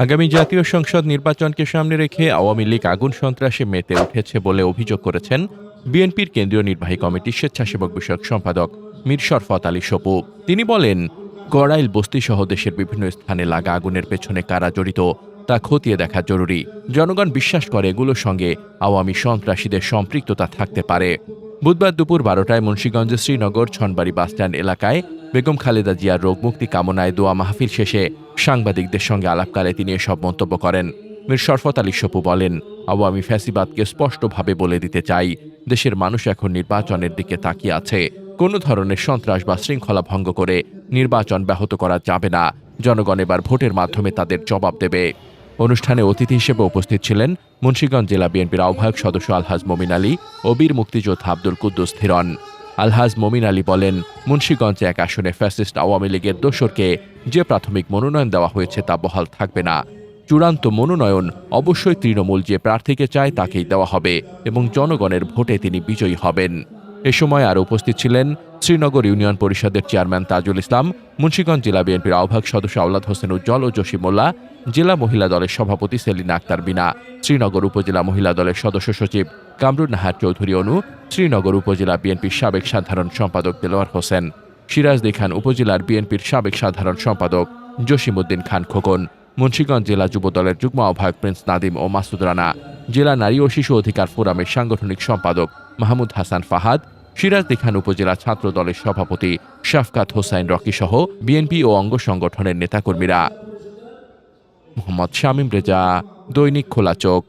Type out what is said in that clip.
আগামী জাতীয় সংসদ নির্বাচনকে সামনে রেখে আওয়ামী লীগ আগুন সন্ত্রাসে মেতে উঠেছে বলে অভিযোগ করেছেন বিএনপির কেন্দ্রীয় নির্বাহী কমিটির স্বেচ্ছাসেবক বিষয়ক সম্পাদক মীর শরফত আলী সপু। তিনি বলেন, কড়াইল বস্তিসহ দেশের বিভিন্ন স্থানে লাগা আগুনের পেছনে কারা জড়িত তা খতিয়ে দেখা জরুরি। জনগণ বিশ্বাস করে এগুলোর সঙ্গে আওয়ামী সন্ত্রাসীদের সম্পৃক্ততা থাকতে পারে। বুধবার দুপুর 12টায় মুন্সিগঞ্জের শ্রীনগর ছনবাড়ি বাসস্ট্যান্ড এলাকায় বেগম খালেদা জিয়ার রোগ মুক্তি কামনায় দোয়া মাহফিল শেষে সাংবাদিকদের সঙ্গে আলাপকালে তিনি এসব মন্তব্য করেন। মীর শরফত আলী সপু বলেন, আওয়ামী ফ্যাসিবাদকে স্পষ্টভাবে বলে দিতে চাই, দেশের মানুষ এখন নির্বাচনের দিকে তাকিয়ে আছে। কোনো ধরনের সন্ত্রাস বা শৃঙ্খলা ভঙ্গ করে নির্বাচন ব্যাহত করা যাবে না। জনগণ এবার ভোটের মাধ্যমে তাদের জবাব দেবে। অনুষ্ঠানে অতিথি হিসেবে উপস্থিত ছিলেন মুন্সিগঞ্জ জেলা বিএনপির আহ্বায়ক সদস্য আলহাজ মমিন আলী ও বীর মুক্তিযোদ্ধা আব্দুল কুদ্দুস থিরন। আলহাজ মমিন আলী বলেন, মুন্সিগঞ্জে এক আসনে ফ্যাসিস্ট আওয়ামী লীগের দোসরকে যে প্রাথমিক মনোনয়ন দেওয়া হয়েছে তা বহাল থাকবে না। চূড়ান্ত মনোনয়ন অবশ্যই তৃণমূল যে প্রার্থীকে চায় তাকেই দেওয়া হবে এবং জনগণের ভোটে তিনি বিজয়ী হবেন। এ সময় আরও উপস্থিত ছিলেন শ্রীনগর ইউনিয়ন পরিষদের চেয়ারম্যান তাজুল ইসলাম, মুন্সিগঞ্জ জেলা বিএনপির আহ্বায়ক সদস্য আওলাদ হোসেন উজ্জ্বল ও জসিমুল্লাহ, জেলা মহিলা দলের সভাপতি সেলিনা আক্তার বিনা, শ্রীনগর উপজেলা মহিলা দলের সদস্য সচিব কামরুন নাহার চৌধুরী অনু, শ্রীনগর উপজেলা বিএনপির সাবেক সাধারণ সম্পাদক দেলোয়ার হোসেন, সিরাজদি খান উপজেলার বিএনপির সাবেক সাধারণ সম্পাদক জসিমউদ্দিন খান খোকন, মুন্সিগঞ্জ জেলা যুব দলের যুগ্ম আহ্বায়ক প্রিন্স নাদিম ও মাসুদ রানা, জেলা নারী ও শিশু অধিকার ফোরামের সাংগঠনিক সম্পাদক মাহমুদ হাসান ফাহাদ, সিরাজদি খান উপজেলা ছাত্র দলের সভাপতি শাফকাত হোসাইন রকি সহ বিএনপি ও অঙ্গ সংগঠনের নেতাকর্মীরা। মোহাম্মদ শামীম রেজা, দৈনিক খোলা চোখ।